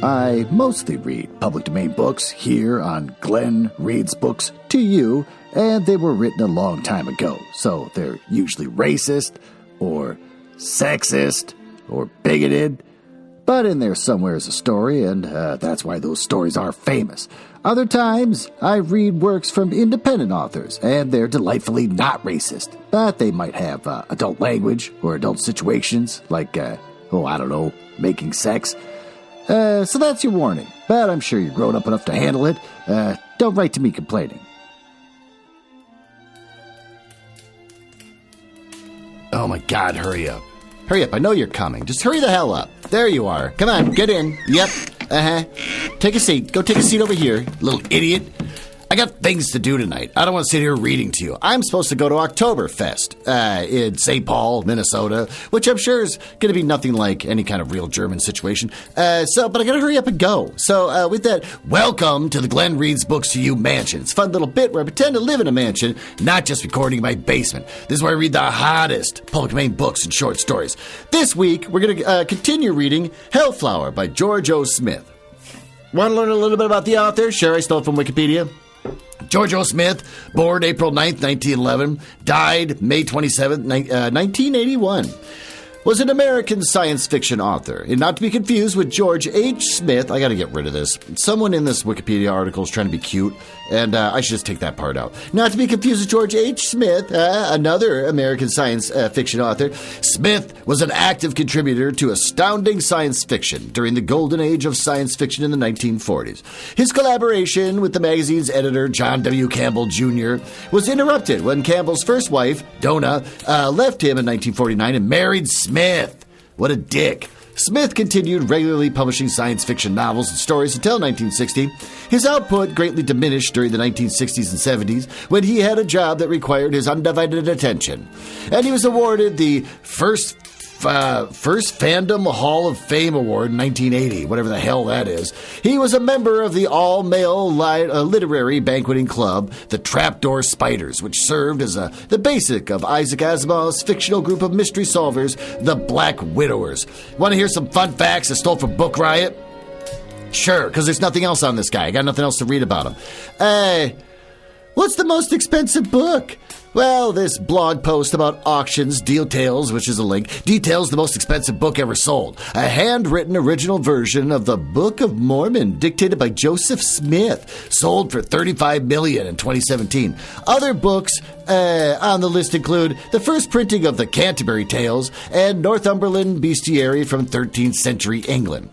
I mostly read public domain books here on Glenn Reads Books to You, and they were written a long time ago, so they're usually racist, or sexist, or bigoted. But in there somewhere is a story, and that's why those stories are famous. Other times, I read works from independent authors, and they're delightfully not racist. But they might have adult language or adult situations, like, making sex. So that's your warning. But I'm sure you're grown up enough to handle it. Don't write to me complaining. Oh my God, hurry up. Hurry up, I know you're coming. Just hurry the hell up. There you are. Come on, get in. Yep. Take a seat. Go take a seat over here, little idiot. I got things to do tonight. I don't want to sit here reading to you. I'm supposed to go to Oktoberfest in St. Paul, Minnesota, which I'm sure is going to be nothing like any kind of real German situation. But I got to hurry up and go. So with that, welcome to the Glenn Reads Books to You mansion. It's a fun little bit where I pretend to live in a mansion, not just recording in my basement. This is where I read the hottest public domain books and short stories. This week, we're going to continue reading Hellflower by George O. Smith. Want to learn a little bit about the author? Sure, I stole it from Wikipedia. George O. Smith, born April 9th, 1911, died May 27th, 1981, was an American science fiction author. And not to be confused with George H. Smith. I got to get rid of this. Someone in this Wikipedia article is trying to be cute, and I should just take that part out. Not to be confused with George H. Smith, another American science fiction author. Smith was an active contributor to astounding science fiction during the golden age of science fiction in the 1940s. His collaboration with the magazine's editor, John W. Campbell Jr., was interrupted when Campbell's first wife, Donna, left him in 1949 and married Smith. What a dick. Smith continued regularly publishing science fiction novels and stories until 1960. His output greatly diminished during the 1960s and 70s when he had a job that required his undivided attention. And he was awarded the first Fandom Hall of Fame Award in 1980, whatever the hell that is. He was a member of the all-male literary banqueting club, the Trapdoor Spiders, which served as the basic of Isaac Asimov's fictional group of mystery solvers, the Black Widowers. Want to hear some fun facts I stole from Book Riot? Sure, because there's nothing else on this guy. I got nothing else to read about him. What's the most expensive book? Well, this blog post about auctions, details, which is a link, details the most expensive book ever sold. A handwritten original version of the Book of Mormon, dictated by Joseph Smith, sold for $35 million in 2017. Other books on the list include the first printing of the Canterbury Tales and Northumberland Bestiary from 13th century England.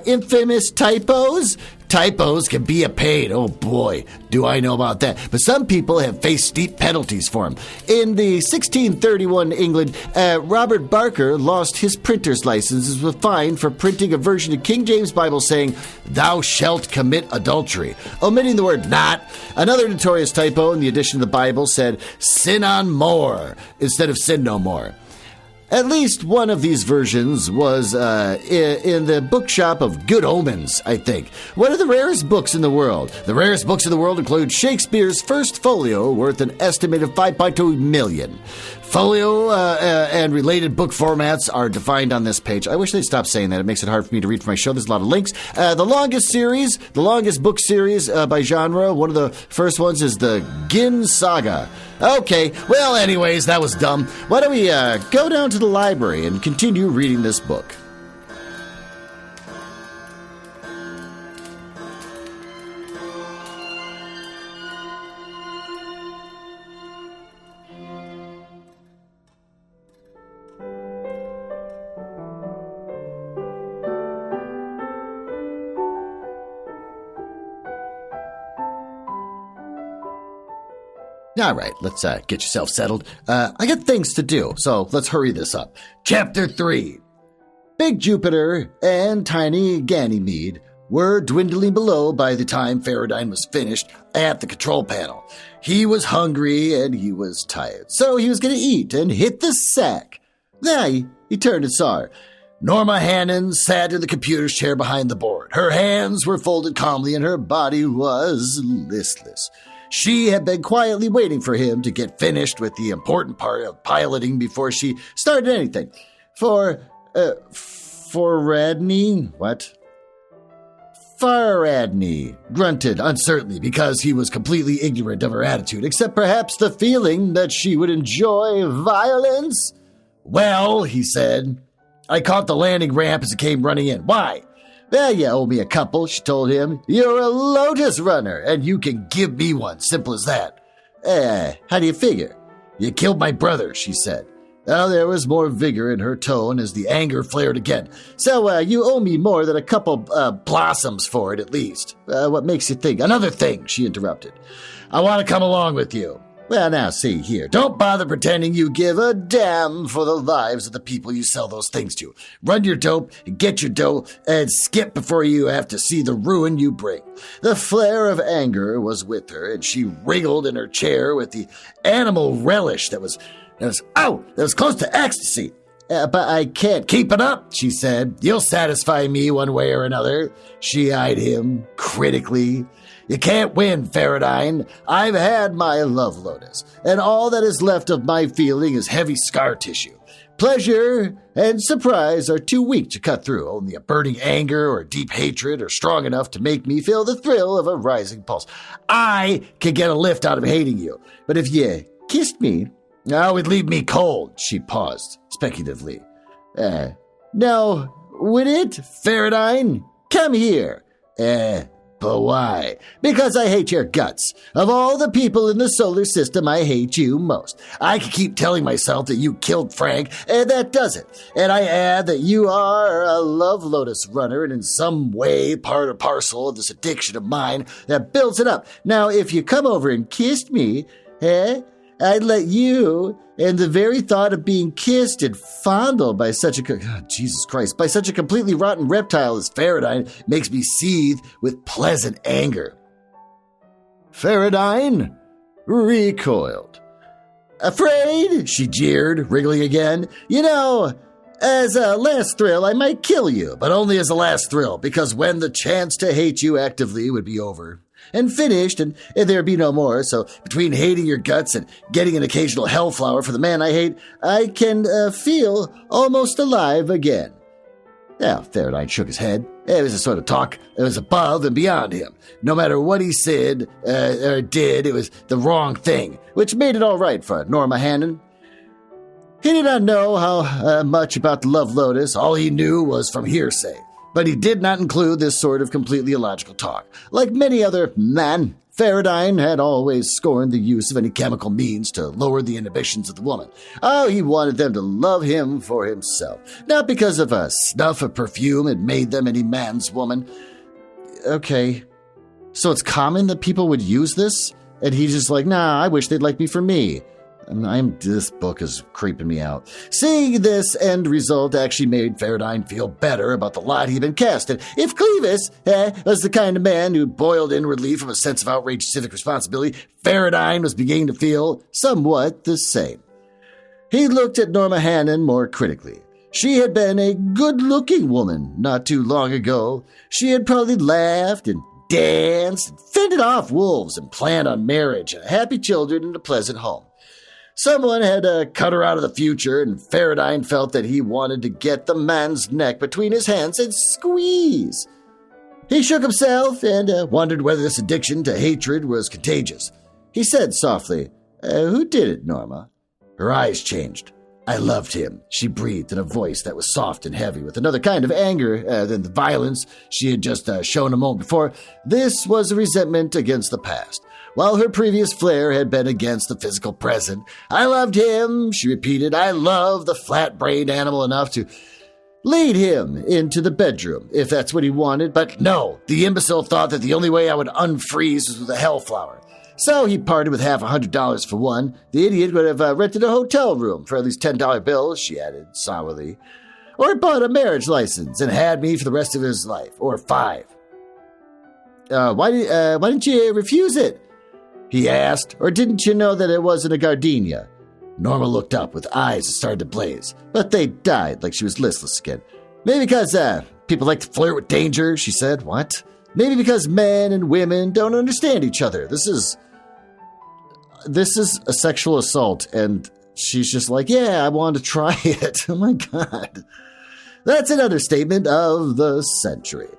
Infamous typos? Typos can be a pain. Oh boy, do I know about that. But some people have faced steep penalties for them. In the 1631 England, Robert Barker lost his printer's license and was fined for printing a version of King James Bible saying, "Thou shalt commit adultery," omitting the word "not." Another notorious typo in the edition of the Bible said, "sin on more," instead of "sin no more." At least one of these versions was in the bookshop of Good Omens, I think. One of the rarest books in the world. The rarest books in the world include Shakespeare's first folio, worth an estimated $5.2 million. Folio and related book formats are defined on this page. I wish they'd stop saying that. It makes it hard for me to read for my show. There's a lot of links. The longest book series by genre, one of the first ones is the Gin Saga. Okay, well, anyways, that was dumb. Why don't we go down to the library and continue reading this book? All right, let's get yourself settled. I got things to do, so let's hurry this up. Chapter 3. Big Jupiter and tiny Ganymede were dwindling below by the time Faraday was finished at the control panel. He was hungry and he was tired, so he was going to eat and hit the sack. Then he turned and saw her. Norma Hannon sat in the computer's chair behind the board. Her hands were folded calmly and her body was listless. She had been quietly waiting for him to get finished with the important part of piloting before she started anything. For Radney? What? Faradney grunted uncertainly because he was completely ignorant of her attitude, except perhaps the feeling that she would enjoy violence. Well, he said, I caught the landing ramp as it came running in. Why? Well, you owe me a couple, she told him. You're a Lotus runner, and you can give me one. Simple as that. How do you figure? You killed my brother, she said. Well, there was more vigor in her tone as the anger flared again. So, you owe me more than a couple blossoms for it, at least. What makes you think? Another thing, she interrupted. I want to come along with you. Well, now, see here. Don't bother pretending you give a damn for the lives of the people you sell those things to. Run your dope, get your dough, and skip before you have to see the ruin you bring. The flare of anger was with her, and she wriggled in her chair with the animal relish that was close to ecstasy. But I can't keep it up, she said. You'll satisfy me one way or another. She eyed him critically. You can't win, Faradine. I've had my love lotus, and all that is left of my feeling is heavy scar tissue. Pleasure and surprise are too weak to cut through. Only a burning anger or deep hatred are strong enough to make me feel the thrill of a rising pulse. I could get a lift out of hating you, but if you kissed me, it would leave me cold. She paused speculatively. No, would it, Faradine? Come here. But why? Because I hate your guts. Of all the people in the solar system, I hate you most. I can keep telling myself that you killed Frank, and that does it. And I add that you are a love lotus runner and in some way part or parcel of this addiction of mine that builds it up. Now, if you come over and kissed me, I'd let you, and the very thought of being kissed and fondled by such a completely rotten reptile as Faradine makes me seethe with pleasant anger. Faradine recoiled. Afraid? She jeered, wriggling again. You know, as a last thrill, I might kill you, but only as a last thrill, because when the chance to hate you actively would be over and finished, and there'd be no more. So between hating your guts and getting an occasional hellflower for the man I hate, I can feel almost alive again. Now, Faradine shook his head. It was a sort of talk that was above and beyond him. No matter what he said or did, it was the wrong thing, which made it all right for Norma Hannon. He did not know how much about the Love Lotus. All he knew was from hearsay. But he did not include this sort of completely illogical talk. Like many other men, Faradine had always scorned the use of any chemical means to lower the inhibitions of the woman. Oh, he wanted them to love him for himself, not because of a snuff of perfume had made them any man's woman. Okay, so it's common that people would use this? And he's just like, nah, I wish they'd like me for me. This book is creeping me out. Seeing this end result actually made Faradine feel better about the lot he'd been cast. And if Clevis was the kind of man who boiled inwardly from a sense of outraged civic responsibility, Faradine was beginning to feel somewhat the same. He looked at Norma Hannon more critically. She had been a good-looking woman not too long ago. She had probably laughed and danced, and fended off wolves, and planned on marriage and happy children and a pleasant home. Someone had cut her out of the future, and Faradine felt that he wanted to get the man's neck between his hands and squeeze. He shook himself and wondered whether this addiction to hatred was contagious. He said softly, Who did it, Norma? Her eyes changed. I loved him, she breathed in a voice that was soft and heavy, with another kind of anger than the violence she had just shown a moment before. This was a resentment against the past, while her previous flare had been against the physical present. I loved him, she repeated. I loved the flat-brained animal enough to lead him into the bedroom, if that's what he wanted. But no, the imbecile thought that the only way I would unfreeze was with a Hellflower. So he parted with $50 for one. The idiot would have rented a hotel room for at least $10 bills, she added sourly, or bought a marriage license and had me for the rest of his life, or 5. Why didn't you refuse it? He asked, or didn't you know that it wasn't a gardenia? Norma looked up with eyes that started to blaze, but they died like she was listless again. Maybe because people like to flirt with danger, she said. What? Maybe because men and women don't understand each other. This is a sexual assault, and she's just like, yeah, I want to try it. Oh my God. That's an understatement of the century.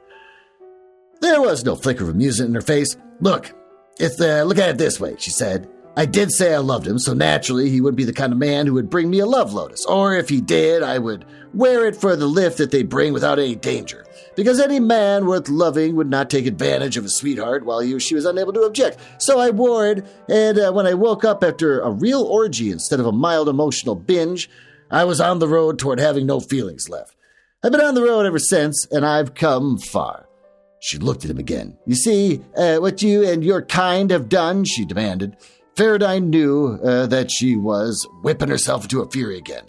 There was no flicker of amusement in her face. Look at it this way, she said. I did say I loved him, so naturally he would be the kind of man who would bring me a love lotus. Or if he did, I would wear it for the lift that they bring without any danger. Because any man worth loving would not take advantage of a sweetheart while she was unable to object. So I wore it, and when I woke up after a real orgy instead of a mild emotional binge, I was on the road toward having no feelings left. I've been on the road ever since, and I've come far. She looked at him again. You see, what you and your kind have done, she demanded. Faraday knew that she was whipping herself into a fury again.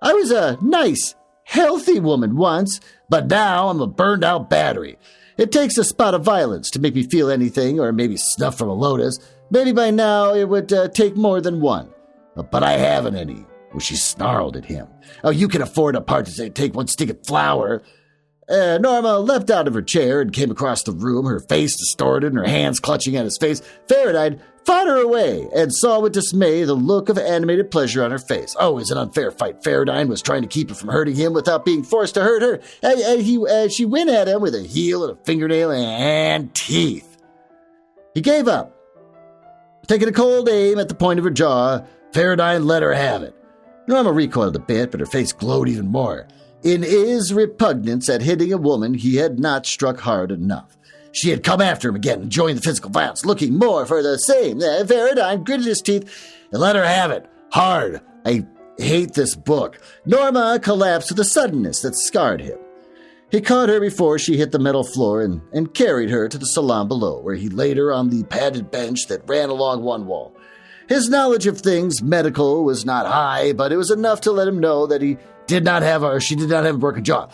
I was a nice, healthy woman once, but now I'm a burned-out battery. It takes a spot of violence to make me feel anything, or maybe snuff from a lotus. Maybe by now it would take more than one. But I haven't any. Well, she snarled at him. Oh, you can afford to take one stick of flour. Norma leapt out of her chair and came across the room, her face distorted and her hands clutching at his face. Faraday fought her away and saw with dismay the look of animated pleasure on her face. Oh, it was an unfair fight. Faraday was trying to keep her from hurting him without being forced to hurt her. She went at him with a heel and a fingernail and teeth. He gave up. Taking a cold aim at the point of her jaw, Faraday let her have it. Norma recoiled a bit, but her face glowed even more. In his repugnance at hitting a woman, he had not struck hard enough. She had come after him again, enjoying the physical violence, looking more for the same. Faraday gritted his teeth and let her have it. Hard. I hate this book. Norma collapsed with a suddenness that scarred him. He caught her before she hit the metal floor and carried her to the salon below, where he laid her on the padded bench that ran along one wall. His knowledge of things medical was not high, but it was enough to let him know that she did not have a broken jaw.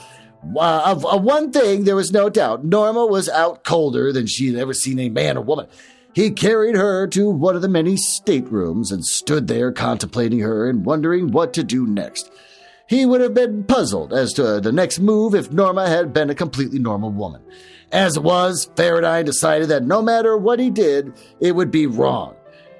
Of one thing, there was no doubt. Norma was out colder than she had ever seen a man or woman. He carried her to one of the many staterooms and stood there contemplating her and wondering what to do next. He would have been puzzled as to the next move if Norma had been a completely normal woman. As it was, Faraday decided that no matter what he did, it would be wrong.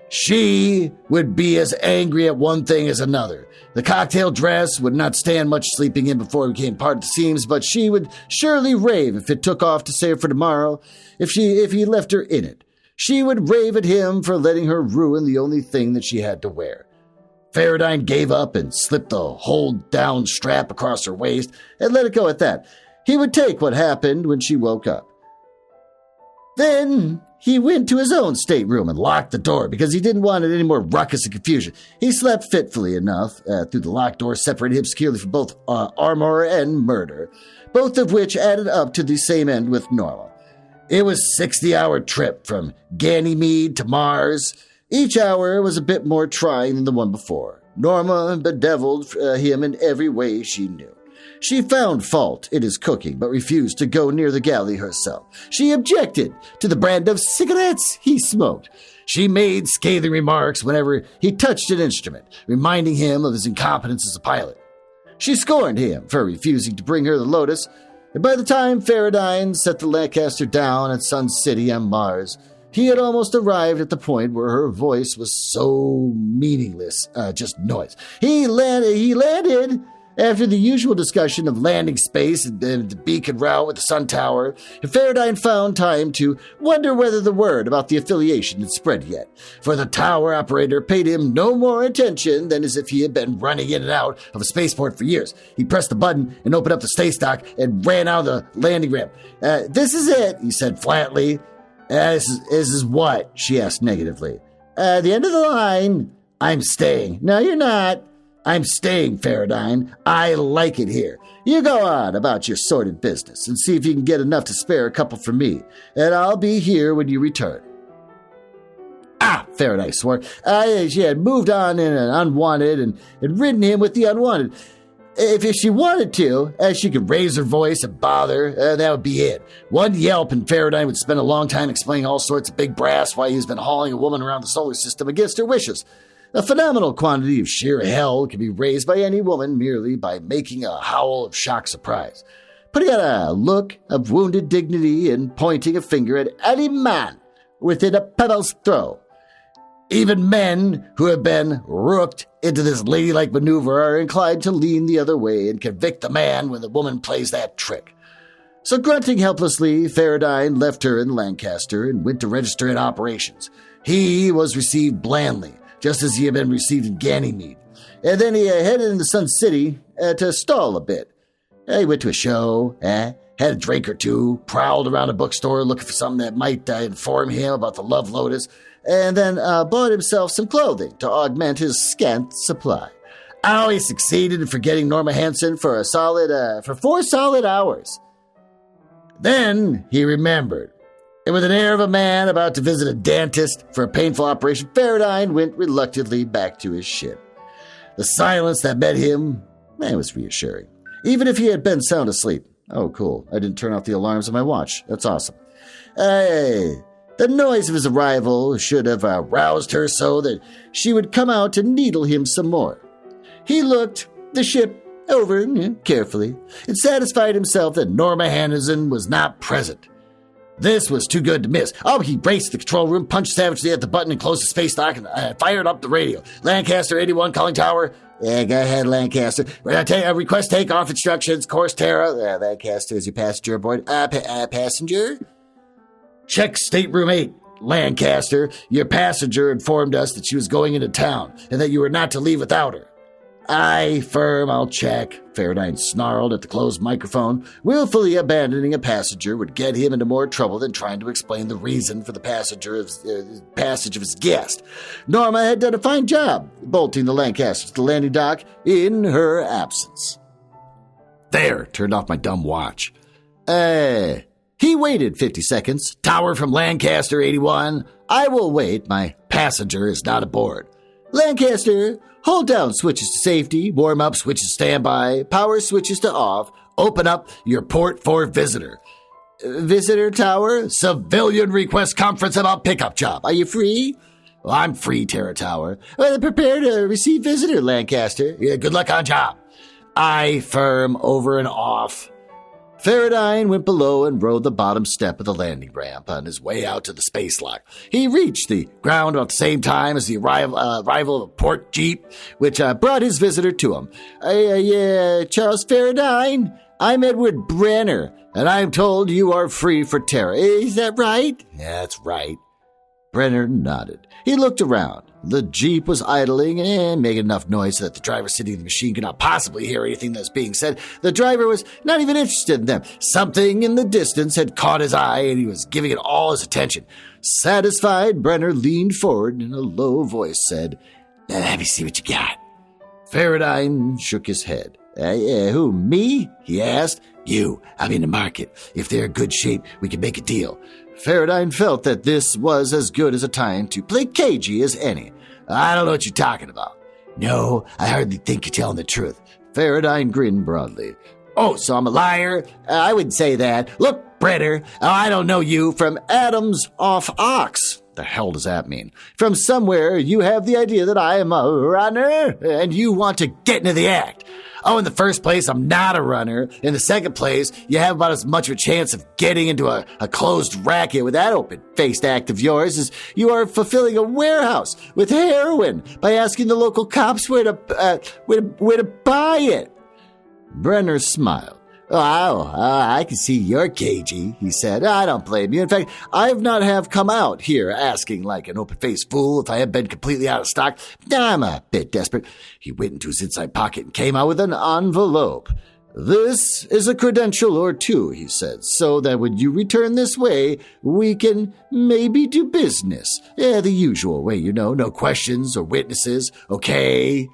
She would be as angry at one thing as another. The cocktail dress would not stand much sleeping in before it became part of the seams, but she would surely rave if it took off to save for tomorrow, if he left her in it. She would rave at him for letting her ruin the only thing that she had to wear. Faraday gave up and slipped the hold-down strap across her waist and let it go at that. He would take what happened when she woke up. Then he went to his own stateroom and locked the door because he didn't want any more ruckus and confusion. He slept fitfully enough through the locked door, separating him securely from both armor and murder, both of which added up to the same end with Norma. It was a 60-hour trip from Ganymede to Mars. Each hour was a bit more trying than the one before. Norma bedeviled him in every way she knew. She found fault in his cooking, but refused to go near the galley herself. She objected to the brand of cigarettes he smoked. She made scathing remarks whenever he touched an instrument, reminding him of his incompetence as a pilot. She scorned him for refusing to bring her the Lotus, and by the time Faraday set the Lancaster down at Sun City on Mars, he had almost arrived at the point where her voice was so meaningless, just noise. He landed after the usual discussion of landing space and the beacon route with the Sun Tower, Faraday found time to wonder whether the word about the affiliation had spread yet, for the tower operator paid him no more attention than as if he had been running in and out of a spaceport for years. He pressed the button and opened up the stay stock and ran out of the landing ramp. This is it, he said flatly. This is what? She asked negatively. The end of the line. I'm staying. No, you're not. I'm staying, Faraday. I like it here. You go on about your sordid business and see if you can get enough to spare a couple for me, and I'll be here when you return. Faraday swore. She had moved on in an unwanted and ridden him with the unwanted. If she wanted to, she could raise her voice and bother, that would be it. One yelp and Faraday would spend a long time explaining all sorts of big brass why he's been hauling a woman around the solar system against her wishes. A phenomenal quantity of sheer hell can be raised by any woman merely by making a howl of shocked surprise, putting on a look of wounded dignity and pointing a finger at any man within a pebble's throw. Even men who have been rooked into this ladylike maneuver are inclined to lean the other way and convict the man when the woman plays that trick. So grunting helplessly, Faradine left her in Lancaster and went to register at operations. He was received blandly, just as he had been received in Ganymede. And then he headed into Sun City to stall a bit. He went to a show, had a drink or two, prowled around a bookstore looking for something that might inform him about the Love Lotus, and then bought himself some clothing to augment his scant supply. Oh, he succeeded in forgetting Norma Hansen for 4 solid hours. Then he remembered, and with an air of a man about to visit a dentist for a painful operation, Faradine went reluctantly back to his ship. The silence that met him, was reassuring, even if he had been sound asleep. Oh, cool. I didn't turn off the alarms on my watch. That's awesome. The noise of his arrival should have roused her so that she would come out to needle him some more. He looked the ship over carefully and satisfied himself that Norma Hansen was not present. This was too good to miss. Oh, he raced to the control room, punched savagely at the button and closed the space dock and fired up the radio. Lancaster 81 calling tower. Yeah, go ahead, Lancaster. Request takeoff instructions. Course Terra. Lancaster is your passenger aboard. Passenger? Check stateroom 8. Lancaster, your passenger informed us that she was going into town and that you were not to leave without her. Aye, firm, I'll check. Faradine snarled at the closed microphone. Willfully abandoning a passenger would get him into more trouble than trying to explain the reason for the passage of his guest. Norma had done a fine job bolting the Lancaster to the landing dock in her absence. There, turned off my dumb watch. He waited 50 seconds. Tower from Lancaster 81. I will wait. My passenger is not aboard. Lancaster, hold down switches to safety, warm up switches to standby, power switches to off. Open up your port for visitor. Visitor tower? Civilian request conference about pickup job. Are you free? Well, I'm free, Terra Tower. Well, prepare to receive visitor, Lancaster. Yeah, good luck on job. I firm over and off. Faradine went below and rode the bottom step of the landing ramp on his way out to the space lock. He reached the ground about the same time as the arrival of a port jeep, which brought his visitor to him. Charles Faradine, I'm Edward Brenner, and I'm told you are free for Terra. Is that right? Yeah, that's right. Brenner nodded. He looked around. The jeep was idling and making enough noise so that the driver sitting in the machine could not possibly hear anything that was being said. The driver was not even interested in them. Something in the distance had caught his eye, and he was giving it all his attention. Satisfied, Brenner leaned forward and in a low voice said, Let me see what you got. Faradine shook his head. Who, me? He asked. You. I'm in the market. If they're in good shape, we can make a deal. Faradine felt that this was as good as a time to play cagey as any. I don't know what you're talking about. No, I hardly think you're telling the truth. Faradine grinned broadly. Oh, so I'm a liar? I wouldn't say that. Look, Brenner, I don't know you from Adams off Ox. The hell does that mean? From somewhere you have the idea that I am a runner and you want to get into the act. Oh, in the first place, I'm not a runner. In the second place, you have about as much of a chance of getting into a closed racket with that open-faced act of yours as you are fulfilling a warehouse with heroin by asking the local cops where to buy it. Brenner smiled. Oh, I can see you're cagey, he said. I don't blame you. In fact, I have not have come out here asking like an open-faced fool if I have been completely out of stock. I'm a bit desperate. He went into his inside pocket and came out with an envelope. This is a credential or two, he said, so that when you return this way, we can maybe do business. Yeah, the usual way, no questions or witnesses. Okay?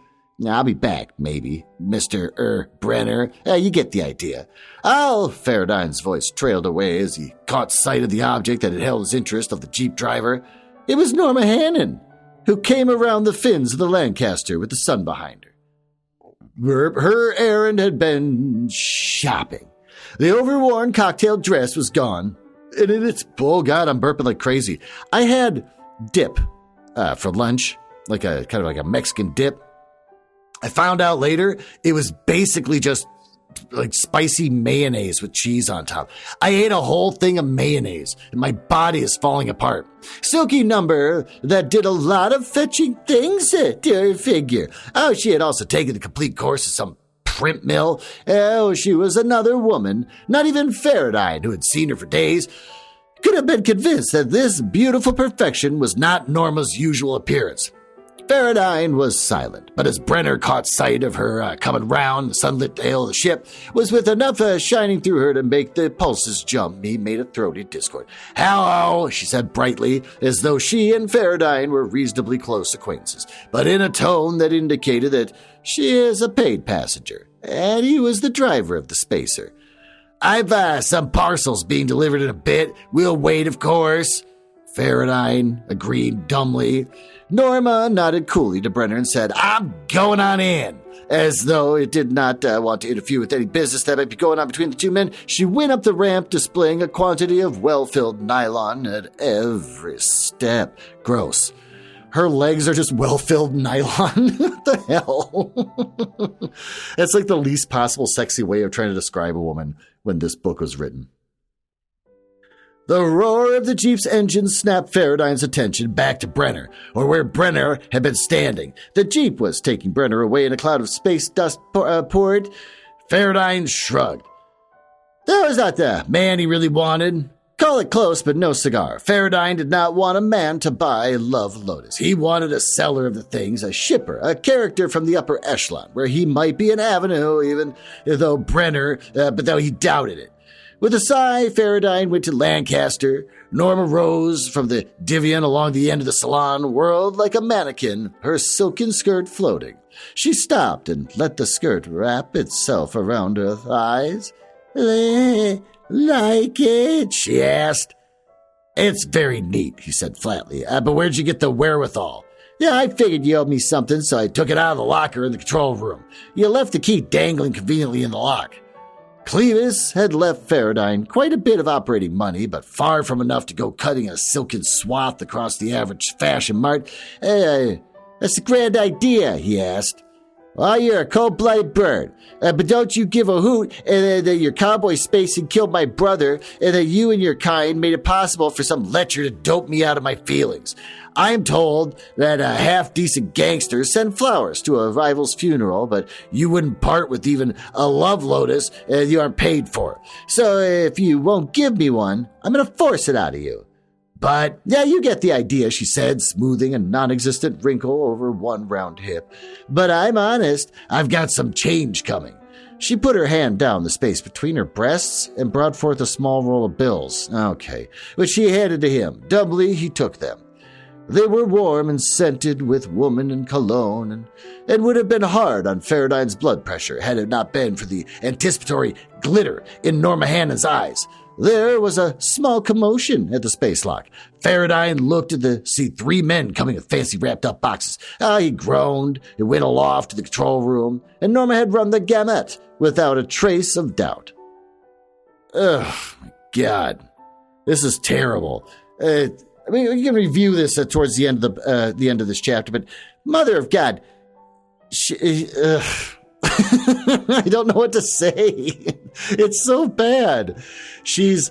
I'll be back, maybe, Mr. Brenner. You get the idea. Faradine's voice trailed away as he caught sight of the object that had held his interest of the Jeep driver. It was Norma Hannon, who came around the fins of the Lancaster with the sun behind her. Her errand had been shopping. The overworn cocktail dress was gone, and oh God, I'm burping like crazy. I had dip for lunch, like a Mexican dip. I found out later it was basically just like spicy mayonnaise with cheese on top. I ate a whole thing of mayonnaise and my body is falling apart. Silky number that did a lot of fetching things to her figure. Oh, she had also taken the complete course of some print mill. Oh, she was another woman. Not even Faraday, who had seen her for days, could have been convinced that this beautiful perfection was not Norma's usual appearance. Faraday was silent, but as Brenner caught sight of her coming round the sunlit tail of the ship, was with enough shining through her to make the pulses jump. He made a throaty discord. "Hello," she said brightly, as though she and Faraday were reasonably close acquaintances, but in a tone that indicated that she is a paid passenger, and he was the driver of the spacer. "I've some parcels being delivered in a bit. We'll wait, of course." Faraday agreed dumbly. Norma nodded coolly to Brenner and said, "I'm going on in." As though it did not want to interfere with any business that might be going on between the two men, she went up the ramp displaying a quantity of well-filled nylon at every step. Gross. Her legs are just well-filled nylon? What the hell? That's like the least possible sexy way of trying to describe a woman when this book was written. The roar of the Jeep's engine snapped Faraday's attention back to Brenner, or where Brenner had been standing. The Jeep was taking Brenner away in a cloud of space dust poured. Faraday shrugged. That was not the man he really wanted. Call it close, but no cigar. Faraday did not want a man to buy Love Lotus. He wanted a seller of the things, a shipper, a character from the upper echelon, where he might be an avenue, even though but though he doubted it. With a sigh, Faraday went to Lancaster. Norma rose from the divan along the end of the salon, whirled like a mannequin, her silken skirt floating. She stopped and let the skirt wrap itself around her thighs. Like it? She asked. It's very neat, he said flatly. But where'd you get the wherewithal? Yeah, I figured you owed me something, so I took it out of the locker in the control room. You left the key dangling conveniently in the lock. Clevis had left Faraday quite a bit of operating money, but far from enough to go cutting a silken swath across the average fashion mart. Hey, that's a grand idea, he asked. Well, you're a cold-blooded bird, but don't you give a hoot that your cowboy spacing killed my brother and that you and your kind made it possible for some lecher to dope me out of my feelings. I'm told that half-decent gangsters send flowers to a rival's funeral, but you wouldn't part with even a love lotus you aren't paid for. So if you won't give me one, I'm going to force it out of you. But, yeah, you get the idea, she said, smoothing a non-existent wrinkle over one round hip. But I'm honest, I've got some change coming. She put her hand down the space between her breasts and brought forth a small roll of bills. Okay, which she handed to him. Dumbly, he took them. They were warm and scented with woman and cologne, and would have been hard on Faraday's blood pressure had it not been for the anticipatory glitter in Norma Hannon's eyes. There was a small commotion at the space lock. Faraday looked to see three men coming with fancy wrapped-up boxes. He groaned. It went aloft to the control room, and Norma had run the gamut without a trace of doubt. Ugh, my God. This is terrible. We can review this towards the end of this chapter, but Mother of God, I don't know what to say. It's so bad. She's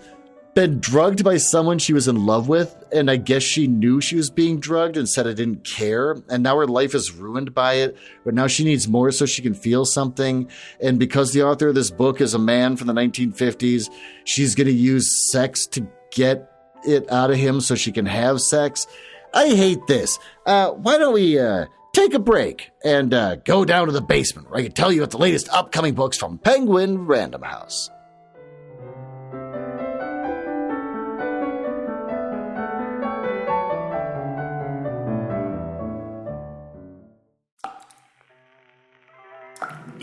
been drugged by someone she was in love with, and I guess she knew she was being drugged and said I didn't care, and now her life is ruined by it, but now she needs more so she can feel something, and because the author of this book is a man from the 1950s, she's going to use sex to get it out of him so she can have sex. I hate this. Why don't we take a break and go down to the basement where I can tell you about the latest upcoming books from Penguin Random House.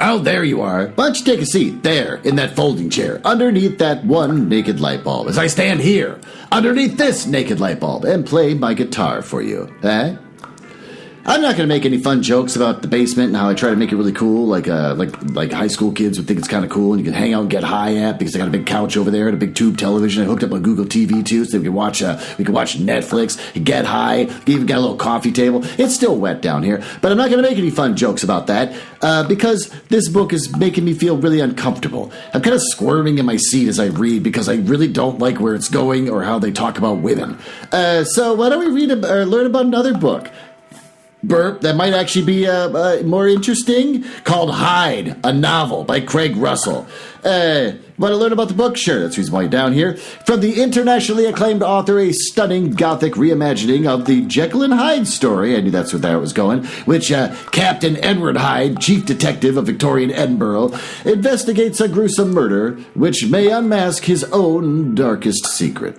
Oh, there you are. Why don't you take a seat there in that folding chair underneath that one naked light bulb as I stand here underneath this naked light bulb and play my guitar for you, eh? I'm not going to make any fun jokes about the basement and how I try to make it really cool, like high school kids would think it's kind of cool and you can hang out and get high at because I got a big couch over there and a big tube television. I hooked up on Google TV too, so we can watch Netflix, get high, even got a little coffee table. It's still wet down here, but I'm not going to make any fun jokes about that because this book is making me feel really uncomfortable. I'm kind of squirming in my seat as I read because I really don't like where it's going or how they talk about women. So why don't we learn about another book? burp that might actually be more interesting, called Hyde, a novel by Craig Russell. Want to learn about the book? Sure, that's the reason why you're down here. From the internationally acclaimed author, a stunning gothic reimagining of the Jekyll and Hyde story. I knew that's where that was going. Which Captain Edward Hyde, chief detective of Victorian Edinburgh, investigates a gruesome murder which may unmask his own darkest secret.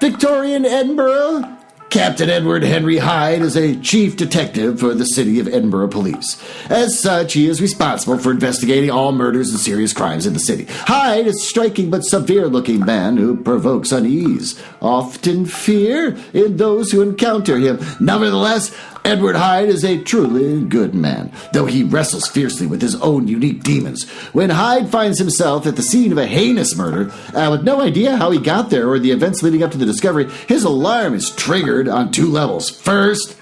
Victorian Edinburgh? Captain Edward Henry Hyde is a chief detective for the City of Edinburgh Police. As such, he is responsible for investigating all murders and serious crimes in the city. Hyde is a striking but severe-looking man who provokes unease, often fear, in those who encounter him. Nevertheless, Edward Hyde is a truly good man, though he wrestles fiercely with his own unique demons. When Hyde finds himself at the scene of a heinous murder, with no idea how he got there or the events leading up to the discovery, his alarm is triggered on two levels. First,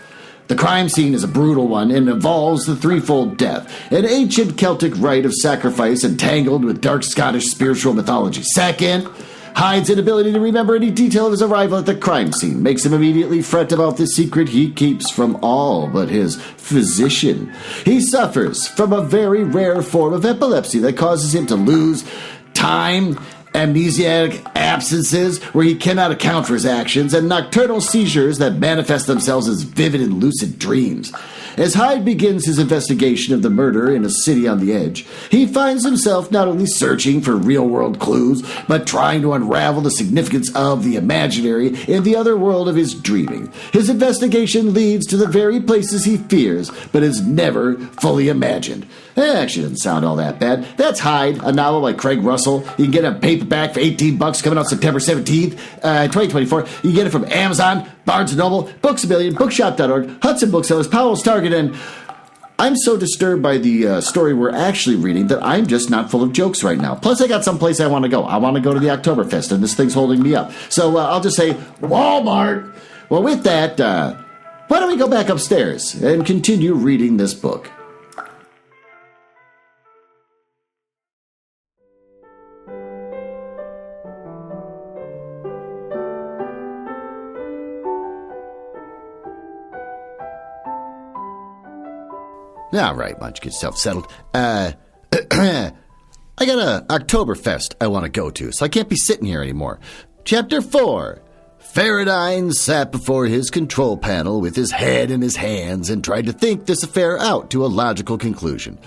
the crime scene is a brutal one and involves the threefold death, an ancient Celtic rite of sacrifice entangled with dark Scottish spiritual mythology. Second, Hyde's inability to remember any detail of his arrival at the crime scene makes him immediately fret about the secret he keeps from all but his physician. He suffers from a very rare form of epilepsy that causes him to lose time, amnesiac absences where he cannot account for his actions, and nocturnal seizures that manifest themselves as vivid and lucid dreams. As Hyde begins his investigation of the murder in a city on the edge, he finds himself not only searching for real-world clues, but trying to unravel the significance of the imaginary in the other world of his dreaming. His investigation leads to the very places he fears, but is never fully imagined. Actually, doesn't sound all that bad. That's Hyde, a novel by Craig Russell. You can get a paperback for $18, coming out September 17th, 2024. You can get it from Amazon, Barnes & Noble, Books A Million, Bookshop.org, Hudson Booksellers, Powell's Target, and I'm so disturbed by the story we're actually reading that I'm just not full of jokes right now. Plus, I got someplace I want to go. I want to go to the Oktoberfest, and this thing's holding me up. So I'll just say, Walmart! Well, with that, why don't we go back upstairs and continue reading this book? All right, why don't you get yourself settled? I got a Oktoberfest I want to go to, so I can't be sitting here anymore. Chapter 4. Faradine sat before his control panel with his head in his hands and tried to think this affair out to a logical conclusion.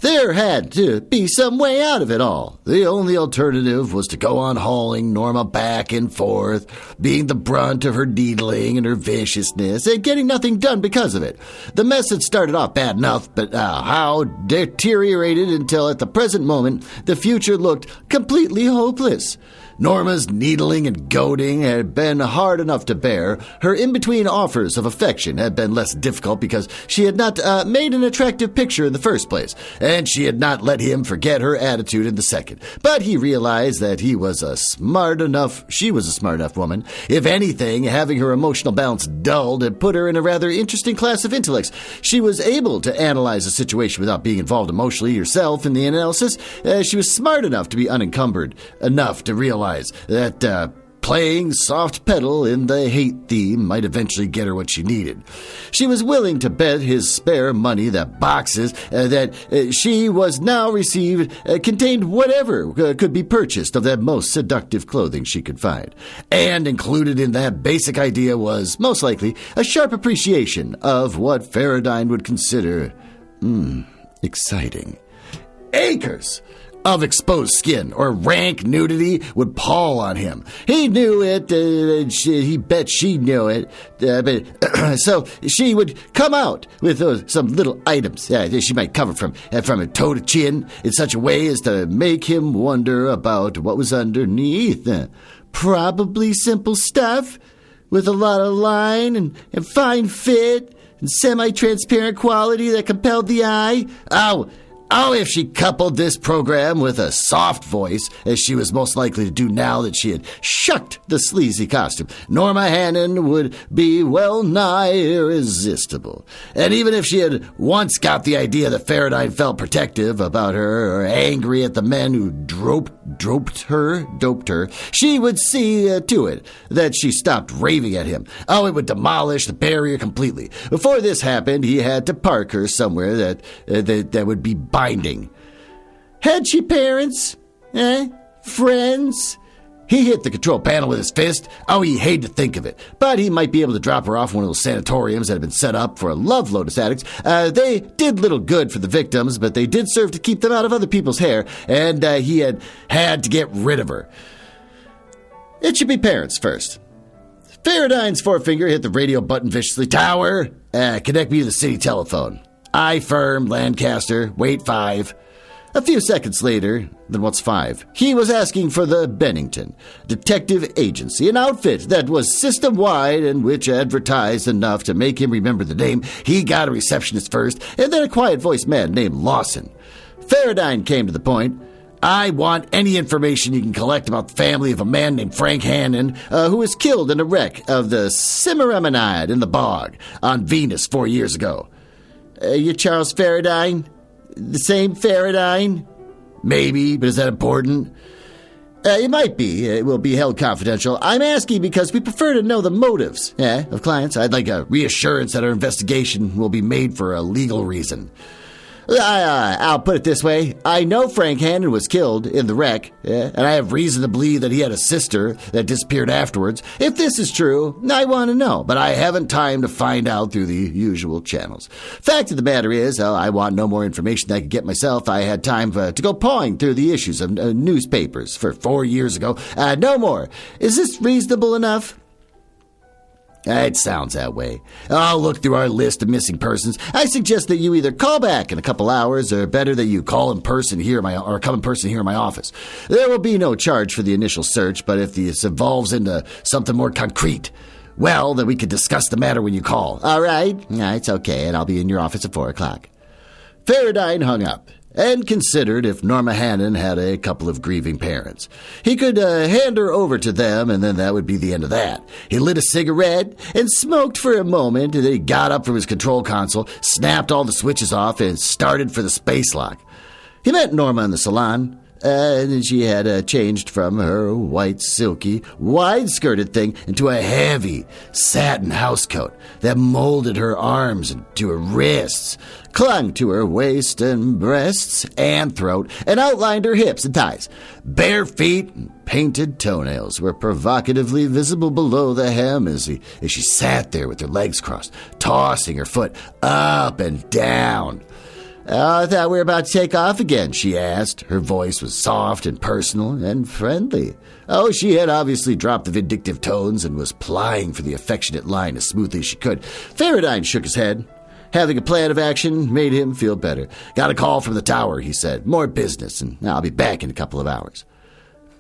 There had to be some way out of it all. The only alternative was to go on hauling Norma back and forth, being the brunt of her needling and her viciousness, and getting nothing done because of it. The mess had started off bad enough, but how deteriorated until at the present moment the future looked completely hopeless. Norma's needling and goading had been hard enough to bear. Her in-between offers of affection had been less difficult because she had not made an attractive picture in the first place, and she had not let him forget her attitude in the second. But he realized that she was a smart enough woman. If anything, having her emotional balance dulled had put her in a rather interesting class of intellects. She was able to analyze a situation without being involved emotionally herself in the analysis. She was smart enough to be unencumbered enough to realize that playing soft pedal in the hate theme might eventually get her what she needed. She was willing to bet his spare money that boxes that she was now received contained whatever could be purchased of that most seductive clothing she could find. And included in that basic idea was, most likely, a sharp appreciation of what Faradine would consider exciting. Acres of exposed skin or rank nudity would pall on him. He knew it, he bet she knew it, but so she would come out with some little items she might cover from her toe to chin in such a way as to make him wonder about what was underneath. Probably simple stuff with a lot of line and fine fit and semi-transparent quality that compelled the eye. Oh, if she coupled this program with a soft voice, as she was most likely to do now that she had shucked the sleazy costume, Norma Hannon would be well nigh irresistible. And even if she had once got the idea that Faraday felt protective about her or angry at the men who doped her, she would see to it that she stopped raving at him. Oh, it would demolish the barrier completely. Before this happened, he had to park her somewhere that would be binding. Had she parents? Friends? He hit the control panel with his fist. Oh, he hated to think of it. But he might be able to drop her off one of those sanatoriums that had been set up for love lotus addicts. They did little good for the victims, but they did serve to keep them out of other people's hair, and he had to get rid of her. It should be parents first. Faradine's forefinger hit the radio button viciously. Tower, connect me to the city telephone. I firm, Lancaster, wait 5. A few seconds later, then what's 5? He was asking for the Bennington Detective Agency, an outfit that was system-wide and which advertised enough to make him remember the name. He got a receptionist first, and then a quiet-voiced man named Lawson. Faradine came to the point. I want any information you can collect about the family of a man named Frank Hannon, who was killed in a wreck of the Cimarronide in the bog on Venus 4 years ago. You Charles Faradine? The same Faradine? Maybe, but is that important? It might be. It will be held confidential. I'm asking because we prefer to know the motives of clients. I'd like a reassurance that our investigation will be made for a legal reason. I'll put it this way. I know Frank Hannon was killed in the wreck, and I have reason to believe that he had a sister that disappeared afterwards. If this is true, I want to know, but I haven't time to find out through the usual channels. Fact of the matter is, I want no more information than I could get myself. I had time to go pawing through the issues of newspapers for 4 years ago. No more. Is this reasonable enough? It sounds that way. I'll look through our list of missing persons. I suggest that you either call back in a couple hours, or better that you call in person here come in person here in my office. There will be no charge for the initial search, but if this evolves into something more concrete, well, then we could discuss the matter when you call. All right? It's okay, and I'll be in your office at 4 o'clock. Faradine hung up and considered if Norma Hannon had a couple of grieving parents. He could hand her over to them, and then that would be the end of that. He lit a cigarette and smoked for a moment, and then he got up from his control console, snapped all the switches off, and started for the space lock. He met Norma in the salon, and she had changed from her white, silky, wide-skirted thing into a heavy satin housecoat that molded her arms and to her wrists, clung to her waist and breasts and throat, and outlined her hips and thighs. Bare feet and painted toenails were provocatively visible below the hem as she sat there with her legs crossed, tossing her foot up and down. I thought we were about to take off again, she asked. Her voice was soft and personal and friendly. Oh, she had obviously dropped the vindictive tones and was plying for the affectionate line as smoothly as she could. Faradine shook his head. Having a plan of action made him feel better. Got a call from the tower, he said. More business, and I'll be back in a couple of hours.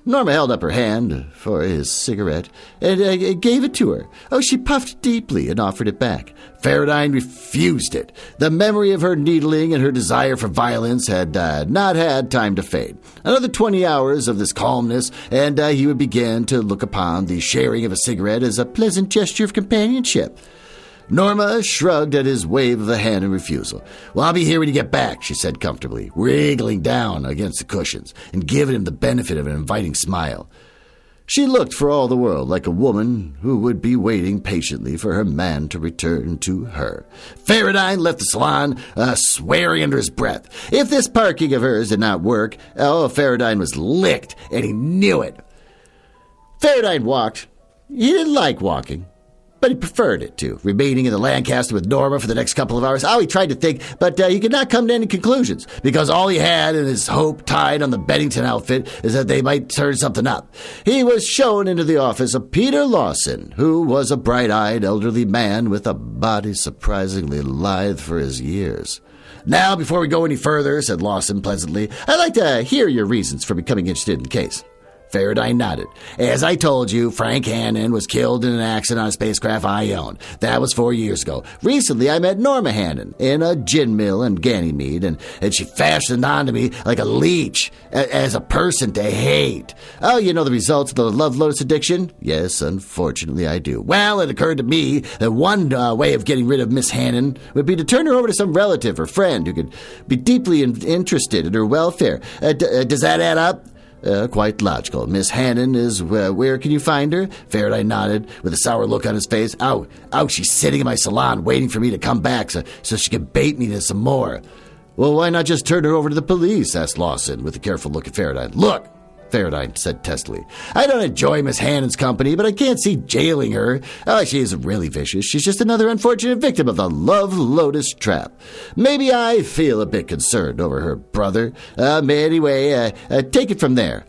Norma held up her hand for his cigarette and gave it to her. Oh, she puffed deeply and offered it back. Faradine refused it. The memory of her needling and her desire for violence had not had time to fade. Another 20 hours of this calmness, and he would begin to look upon the sharing of a cigarette as a pleasant gesture of companionship. Norma shrugged at his wave of the hand in refusal. Well, I'll be here when you get back, she said comfortably, wriggling down against the cushions and giving him the benefit of an inviting smile. She looked for all the world like a woman who would be waiting patiently for her man to return to her. Faradine left the salon, swearing under his breath. If this parking of hers did not work, Faradine was licked, and he knew it. Faradine walked. He didn't like walking, but he preferred it to, remaining in the Lancaster with Norma for the next couple of hours. He tried to think, but he could not come to any conclusions, because all he had in his hope tied on the Bennington outfit is that they might turn something up. He was shown into the office of Peter Lawson, who was a bright-eyed elderly man with a body surprisingly lithe for his years. Now, before we go any further, said Lawson pleasantly, I'd like to hear your reasons for becoming interested in the case. Faraday nodded. As I told you, Frank Hannon was killed in an accident on a spacecraft I owned. That was 4 years ago. Recently, I met Norma Hannon in a gin mill in Ganymede, and she fastened onto me like a leech, as a person to hate. Oh, you know the results of the Love Lotus addiction? Yes, unfortunately I do. Well, it occurred to me that one way of getting rid of Miss Hannon would be to turn her over to some relative or friend who could be deeply interested in her welfare. Does that add up? Quite logical. Miss Hannon is, where can you find her? Faraday nodded with a sour look on his face. Oh, she's sitting in my salon waiting for me to come back so she can bait me to some more. Well, why not just turn her over to the police? Asked Lawson with a careful look at Faraday. Look, Faraday said testily, I don't enjoy Miss Hannon's company, but I can't see jailing her. Oh, she isn't really vicious. She's just another unfortunate victim of the Love Lotus trap. Maybe I feel a bit concerned over her brother. Anyway, take it from there.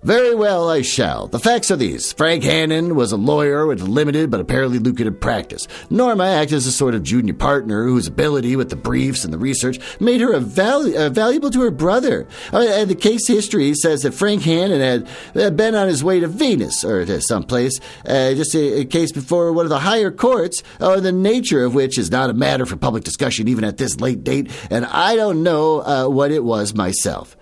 Very well, I shall. The facts are these. Frank Hannon was a lawyer with a limited but apparently lucrative practice. Norma acted as a sort of junior partner whose ability with the briefs and the research made her valuable to her brother. And the case history says that Frank Hannon had been on his way to Venus, or to someplace, just a case before one of the higher courts, the nature of which is not a matter for public discussion even at this late date, and I don't know what it was myself.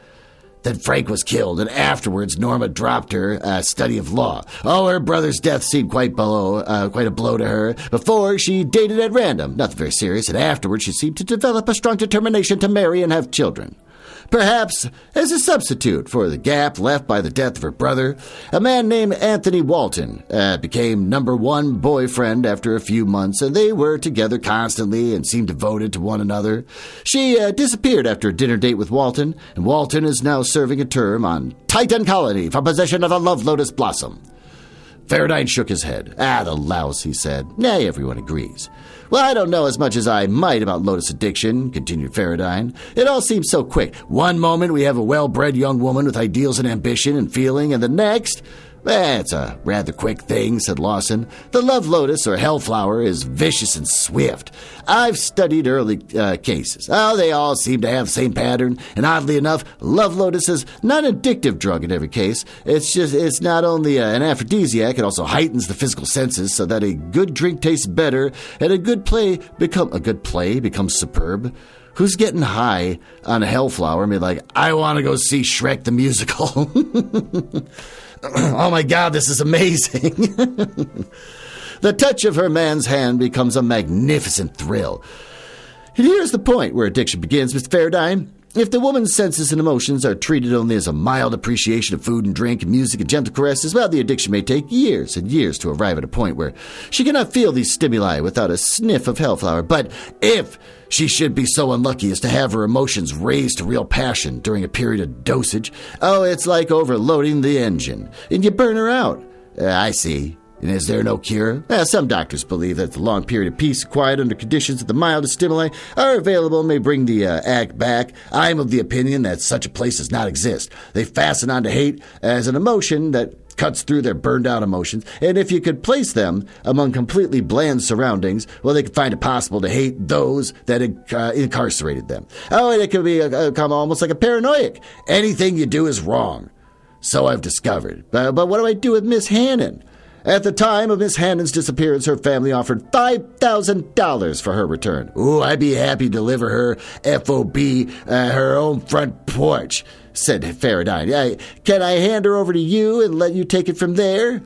Then Frank was killed, and afterwards Norma dropped her study of law. Oh, her brother's death seemed quite a blow to her. Before, she dated at random, nothing very serious, and afterwards she seemed to develop a strong determination to marry and have children. Perhaps as a substitute for the gap left by the death of her brother, a man named Anthony Walton became number one boyfriend after a few months, and they were together constantly and seemed devoted to one another. She disappeared after a dinner date with Walton, and Walton is now serving a term on Titan Colony for possession of the Love Lotus Blossom. Faraday shook his head. The louse, he said. Nay, everyone agrees. Well, I don't know as much as I might about Lotus addiction, continued Faraday. It all seems so quick. One moment we have a well-bred young woman with ideals and ambition and feeling, and the next... It's a rather quick thing, said Lawson. The Love Lotus, or Hellflower, is vicious and swift. I've studied early cases. They all seem to have the same pattern, and oddly enough, Love Lotus is not an addictive drug in every case. It's not only an aphrodisiac, it also heightens the physical senses so that a good drink tastes better, and a good play becomes superb. Who's getting high on a Hellflower and be like, I want to go see Shrek the Musical? Oh my God, this is amazing. The touch of her man's hand becomes a magnificent thrill. And here's the point where addiction begins, Mr. Faraday. If the woman's senses and emotions are treated only as a mild appreciation of food and drink and music and gentle caresses, well, the addiction may take years and years to arrive at a point where she cannot feel these stimuli without a sniff of Hellflower. But if she should be so unlucky as to have her emotions raised to real passion during a period of dosage, it's like overloading the engine, and you burn her out. I see. And is there no cure? Some doctors believe that the long period of peace and quiet under conditions that the mildest stimuli are available and may bring the act back. I'm of the opinion that such a place does not exist. They fasten on to hate as an emotion that cuts through their burned-out emotions, and if you could place them among completely bland surroundings, well, they could find it possible to hate those that incarcerated them. And it could become almost like a paranoiac. Anything you do is wrong. So I've discovered. But what do I do with Miss Hannon? At the time of Miss Hannon's disappearance, her family offered $5,000 for her return. I'd be happy to deliver her FOB her own front porch, said Faraday. Can I hand her over to you and let you take it from there?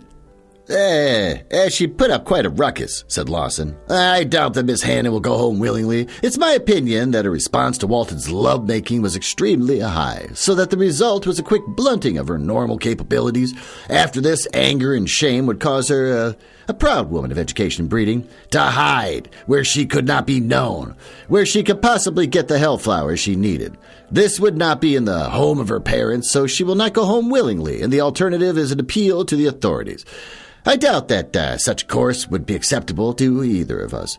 She put up quite a ruckus, said Lawson. I doubt that Miss Hannon will go home willingly. It's my opinion that her response to Walton's lovemaking was extremely high, so that the result was a quick blunting of her normal capabilities. After this, anger and shame would cause her, a proud woman of education and breeding, to hide where she could not be known, where she could possibly get the Hellflower she needed. This would not be in the home of her parents, so she will not go home willingly, and the alternative is an appeal to the authorities. I doubt that such a course would be acceptable to either of us.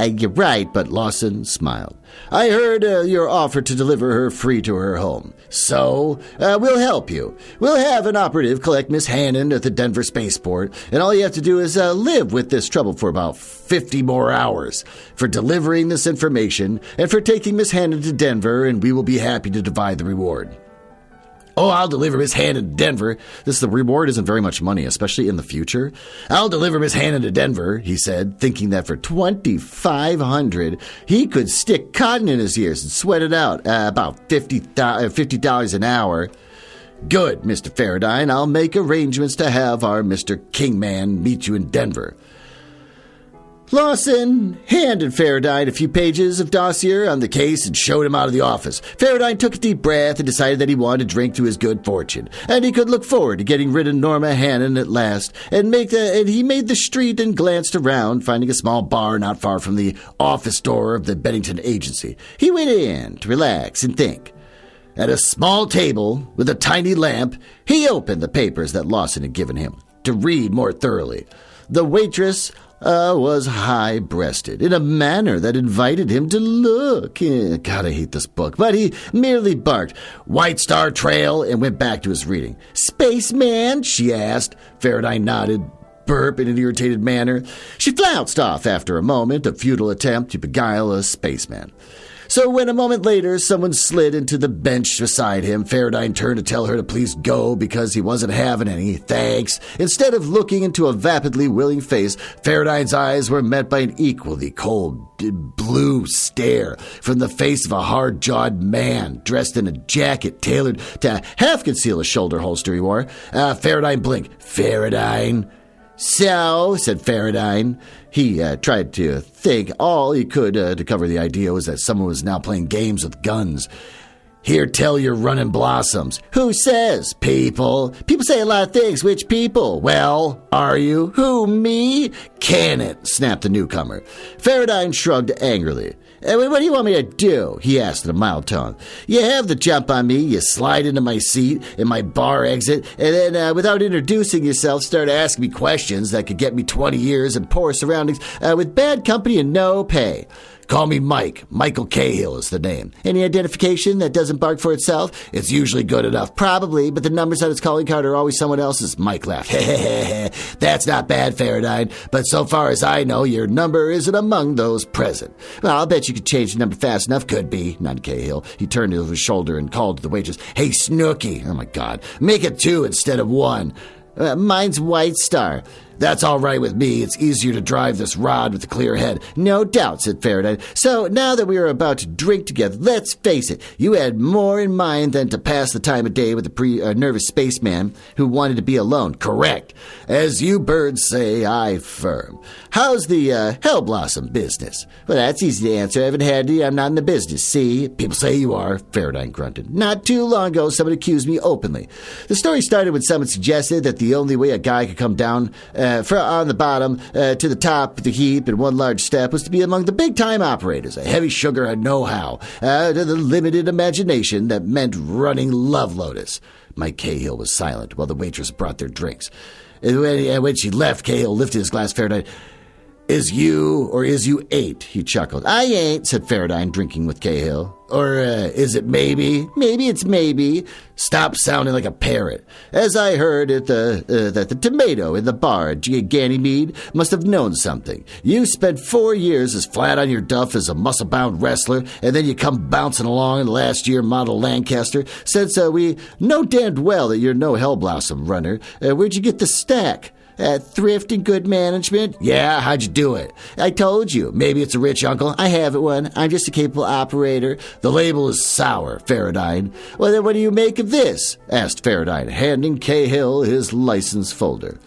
You're right, but Lawson smiled. I heard your offer to deliver her free to her home. So, we'll help you. We'll have an operative collect Miss Hannon at the Denver spaceport, and all you have to do is live with this trouble for about 50 more hours for delivering this information and for taking Miss Hannon to Denver, and we will be happy to divide the reward. Oh, I'll deliver Miss Hannon to Denver. The reward isn't very much money, especially in the future. I'll deliver Miss Hannon to Denver, he said, thinking that for $2,500, he could stick cotton in his ears and sweat it out, about $50 an hour. Good, Mr. Faradine. I'll make arrangements to have our Mr. Kingman meet you in Denver. Lawson handed Faradine a few pages of dossier on the case and showed him out of the office. Faradine took a deep breath and decided that he wanted to drink to his good fortune, and he could look forward to getting rid of Norma Hannon at last. And he made the street and glanced around, finding a small bar not far from the office door of the Bennington agency. He went in to relax and think. At a small table with a tiny lamp, he opened the papers that Lawson had given him to read more thoroughly. The waitress was high-breasted in a manner that invited him to look. God, I hate this book. But he merely barked, "White Star Trail," and went back to his reading. "Spaceman?" she asked. Faradine nodded, burp in an irritated manner. She flounced off after a moment, a futile attempt to beguile a spaceman. So when a moment later someone slid into the bench beside him, Faradine turned to tell her to please go because he wasn't having any thanks. Instead of looking into a vapidly willing face, Faradine's eyes were met by an equally cold blue stare from the face of a hard-jawed man dressed in a jacket tailored to half conceal a shoulder holster he wore. Faradine blinked. "Faradine?" "So," said Faradine. He tried to think. All he could to cover the idea was that someone was now playing games with guns. "Here, tell your running blossoms." "Who says?" "People. People say a lot of things. Which people?" "Well, are you?" "Who, me?" "Can it?" snapped the newcomer. Faradine shrugged angrily. "What do you want me to do?" he asked in a mild tone. "You have the jump on me, you slide into my seat in my bar exit, and then without introducing yourself start asking me questions that could get me 20 years in poor surroundings with bad company and no pay. Call me Mike. Michael Cahill is the name. Any identification that doesn't bark for itself? It's usually good enough. Probably, but the numbers on its calling card are always someone else's." Mike laughed. "That's not bad, Faradine, but so far as I know, your number isn't among those present." "Well, I'll bet you could change the number fast enough." "Could be," nodded Cahill. He turned over his shoulder and called to the waitress. "Hey, Snooky." "Oh, my God. Make it 2 instead of 1. "Mine's White Star." "That's all right with me. It's easier to drive this rod with a clear head." "No doubt," said Faradine. "So now that we are about to drink together, let's face it, you had more in mind than to pass the time of day with a nervous spaceman who wanted to be alone." "Correct. As you birds say, I affirm. How's the Hell Blossom business?" "Well, that's easy to answer. I haven't had any. I'm not in the business, see?" "People say you are," Faradine grunted. "Not too long ago, someone accused me openly. The story started when someone suggested that the only way a guy could come down on the bottom to the top of the heap in one large step was to be among the big-time operators. A heavy sugar and know-how, to the limited imagination that meant running Love Lotus." Mike Cahill was silent while the waitress brought their drinks. And when she left, Cahill lifted his glass. Faradine, "Is you or is you 8? He chuckled. "I ain't," said Faradine, drinking with Cahill. "Or is it maybe?" "Maybe it's maybe." "Stop sounding like a parrot. As I heard that the tomato in the bar at Ganymede must have known something. You spent 4 years as flat on your duff as a muscle-bound wrestler, and then you come bouncing along in the last year model Lancaster. Since we know damned well that you're no Hellblossom runner, where'd you get the stack? Thrift and good management?" "Yeah, how'd you do it?" "I told you. Maybe it's a rich uncle. I haven't one. I'm just a capable operator." "The label is sour, Faradine." "Well, then what do you make of this?" asked Faradine, handing Cahill his license folder.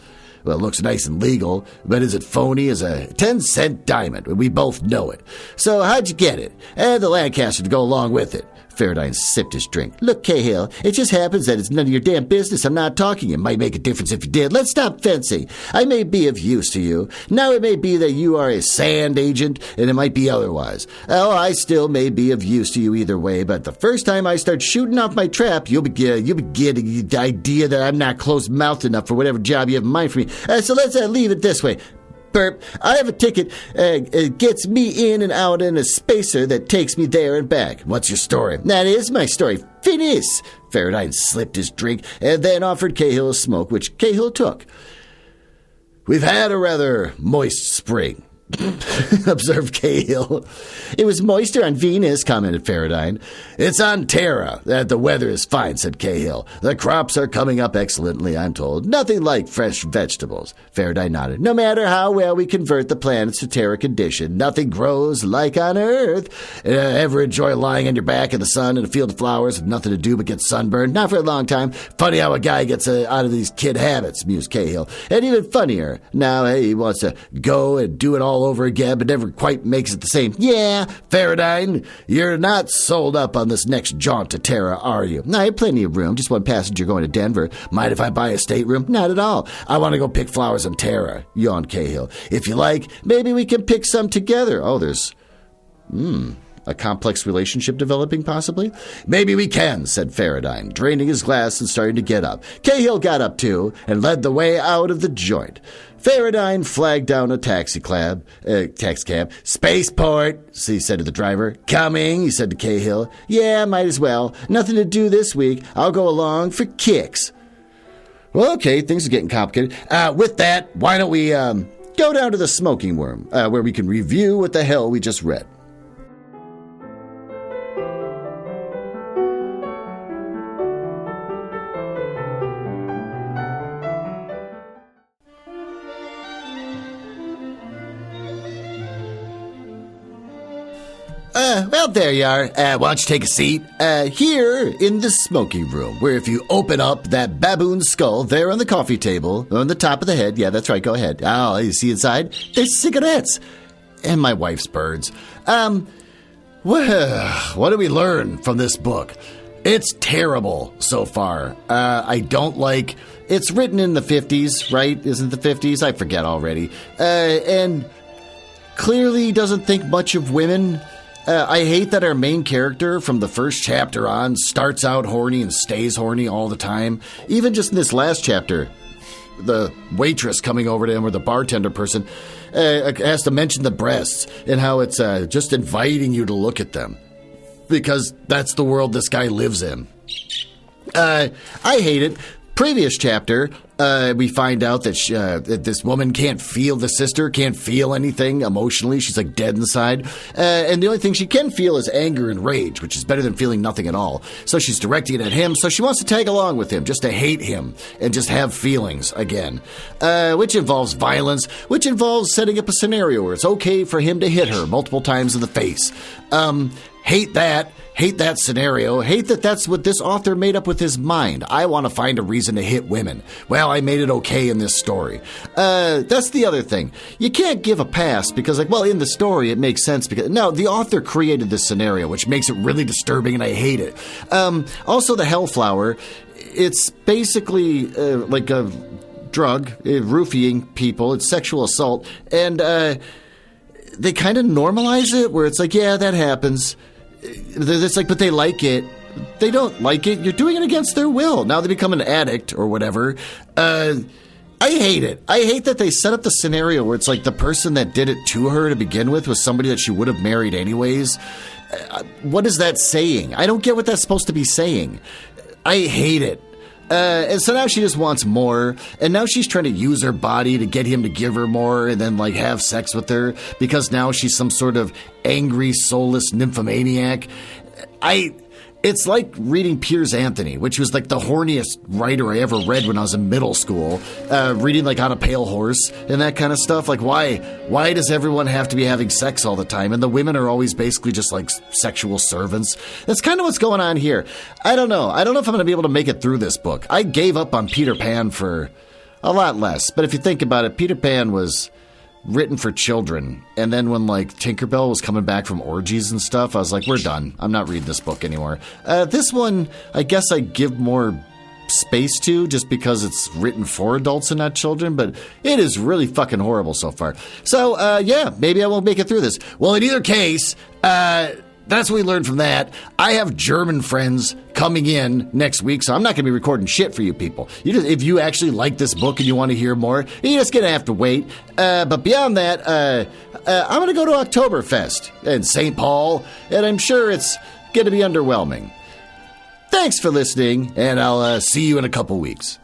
"Well, it looks nice and legal, but is it phony as a 10-cent diamond? We both know it. So how'd you get it? And the Lancaster to go along with it." Faradine sipped his drink. "Look, Cahill, it just happens that it's none of your damn business. I'm not talking. It might make a difference if you did. Let's stop fencing. I may be of use to you. Now it may be that you are a sand agent, and it might be otherwise. Oh, I still may be of use to you either way, but the first time I start shooting off my trap, you'll be getting the idea that I'm not close-mouthed enough for whatever job you have in mind for me. So let's leave it this way. Burp, I have a ticket. It gets me in and out in a spacer that takes me there and back." "What's your story?" "That is my story. Finis." Faradine slipped his drink and then offered Cahill a smoke, which Cahill took. "We've had a rather moist spring. observed Cahill. It was moister on Venus, commented Faradine. It's on Terra that the weather is fine, said Cahill. The crops are coming up excellently, I'm told. Nothing like fresh vegetables. Faradine nodded. No matter how well we convert the planets to Terra condition, nothing grows like on Earth. Ever enjoy lying on your back in the sun in a field of flowers with nothing to do but get sunburned? Not for a long time. Funny how a guy gets out of these kid habits, mused Cahill. And even funnier, now he wants to go and do it all over again, but never quite makes it the same. Yeah, Faradine, you're not sold up on this next jaunt to Terra, are you? I have plenty of room, just one passenger going to Denver. Mind if I buy a stateroom? Not at all. I want to go pick flowers on Terra, yawned Cahill. If you like, maybe we can pick some together. Oh, there's... a complex relationship developing, possibly? Maybe we can, said Faradine, draining his glass and starting to get up. Cahill got up, too, and led the way out of the joint. Faradine flagged down a taxi cab. Spaceport, he said to the driver. Coming, he said to Cahill. Yeah, might as well. Nothing to do this week. I'll go along for kicks. Well, okay, things are getting complicated. With that, why don't we go down to the smoking room, where we can review what the hell we just read. Well, there you are. Why don't you take a seat? Here in the smoking room, where if you open up that baboon skull there on the coffee table, on the top of the head, yeah, that's right, go ahead. Oh, you see inside? There's cigarettes. And my wife's birds. What do we learn from this book? It's terrible so far. I don't like... It's written in the 50s, right? Isn't it the 50s? I forget already. And clearly doesn't think much of women... I hate that our main character from the first chapter on starts out horny and stays horny all the time. Even just in this last chapter, the waitress coming over to him or the bartender person has to mention the breasts and how it's just inviting you to look at them. Because that's the world this guy lives in. I hate it. Previous chapter, we find out that this woman can't feel, the sister can't feel anything emotionally. She's like dead inside. And the only thing she can feel is anger and rage, which is better than feeling nothing at all. So she's directing it at him. So she wants to tag along with him, just to hate him and just have feelings again, which involves violence, which involves setting up a scenario where it's okay for him to hit her multiple times in the face. Hate that. Hate that scenario. Hate that that's what this author made up with his mind. I want to find a reason to hit women. Well, I made it okay in this story. That's the other thing. You can't give a pass because, like, well, in the story it makes sense because, no, the author created this scenario, which makes it really disturbing and I hate it. Also, the Hellflower, it's basically like a drug, roofying people. It's sexual assault. And they kind of normalize it where it's like, yeah, that happens. It's like, but they like it. They don't like it. You're doing it against their will. Now they become an addict or whatever. I hate it. I hate that they set up the scenario where it's like the person that did it to her to begin with was somebody that she would have married anyways. What is that saying? I don't get what that's supposed to be saying. I hate it. And so now she just wants more, and now she's trying to use her body to get him to give her more and then, like, have sex with her because now she's some sort of angry, soulless nymphomaniac. It's like reading Piers Anthony, which was, like, the horniest writer I ever read when I was in middle school, reading, like, On a Pale Horse and that kind of stuff. Like, why does everyone have to be having sex all the time? And the women are always basically just, like, sexual servants. That's kind of what's going on here. I don't know. I don't know if I'm going to be able to make it through this book. I gave up on Peter Pan for a lot less. But if you think about it, Peter Pan was written for children, and then when, like, Tinkerbell was coming back from orgies and stuff, I was like, we're done. I'm not reading this book anymore. This one, I guess I give more space to, just because it's written for adults and not children, but it is really fucking horrible so far. So, yeah, maybe I won't make it through this. Well, in either case, that's what we learned from that. I have German friends coming in next week, so I'm not going to be recording shit for you people. If you actually like this book and you want to hear more, you're just going to have to wait. But beyond that, I'm going to go to Oktoberfest in St. Paul, and I'm sure it's going to be underwhelming. Thanks for listening, and I'll see you in a couple weeks.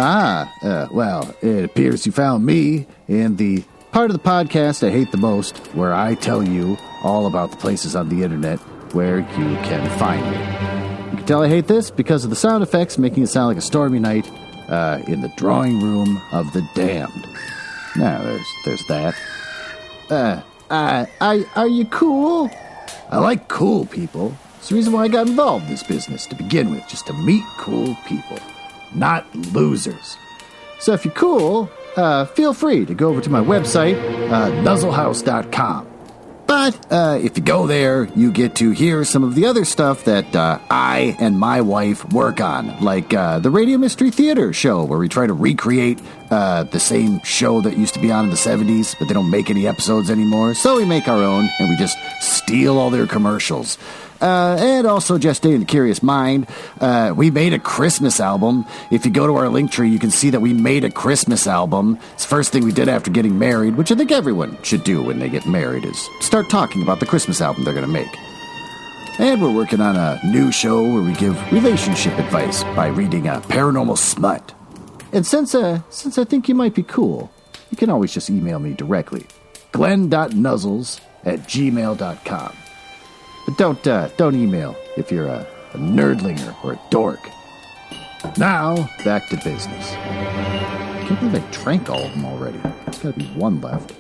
Well, it appears you found me in the part of the podcast I hate the most, where I tell you all about the places on the internet where you can find me. You can tell I hate this because of the sound effects making it sound like a stormy night in the drawing room of the damned. Now, there's that. Are you cool? I like cool people. It's the reason why I got involved in this business to begin with, just to meet cool people, not losers. So if you're cool, feel free to go over to my website, nuzzlehouse.com. But if you go there, you get to hear some of the other stuff that I and my wife work on, like the Radio Mystery Theater show, where we try to recreate the same show that used to be on in the 70s, but they don't make any episodes anymore. So we make our own, and we just steal all their commercials. And also, just stay in the curious mind, we made a Christmas album. If you go to our link tree, you can see that we made a Christmas album. It's the first thing we did after getting married, which I think everyone should do when they get married, is start talking about the Christmas album they're going to make. And we're working on a new show where we give relationship advice by reading paranormal smut. And since I think you might be cool, you can always just email me directly, glenn.nuzzles@gmail.com. But don't email if you're a nerdlinger or a dork. Now, back to business. I can't believe I drank all of them already. There's got to be one left.